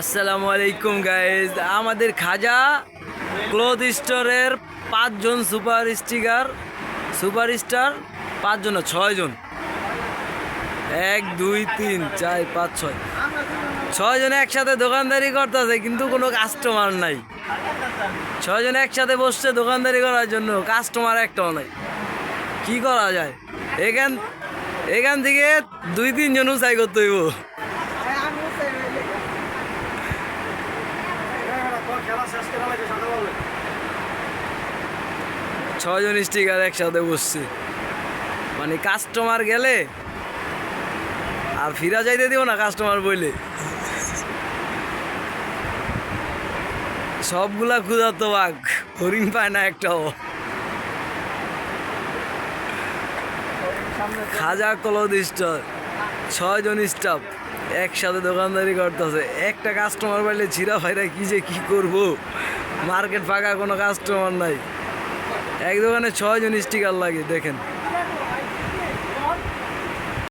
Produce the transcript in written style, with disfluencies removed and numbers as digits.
আসসালামু আলাইকুম গাইজ, আমাদের খাজা ক্লথ স্টোরের 5 জন সুপারস্টার 5 জন 6 জন 1 2 3 4 5 6 জন একসাথে দোকানদারি করতেছে, কিন্তু কোনো কাস্টমার নাই। 6 জন একসাথে বসছে দোকানদারি করার জন্য, কাস্টমার একটাও নাই। কি করা যায়? এখান থেকে 2-3 জন উঁচাই করতে হইব। 6 জন স্টিকার একসাথে বসছে, মানে কাস্টমার গেলে আর ফিরা যাইতে দিব না। কাস্টমার বইলে সবগুলা ক্ষুধার্ত বাঘ, হরিণ পায় না একটাও। খাজা ক্লথ স্টোর 6 জন স্টাফ একসাথে দোকানদারি করতেছে। একটা কাস্টমার পাইলে ছিঁড়া ফাইরা কি করবো, মার্কেট ফাঁকা, কোনো কাস্টমার নাই। এক দোকানে 6 জন স্টিকার লাগে, দেখেন।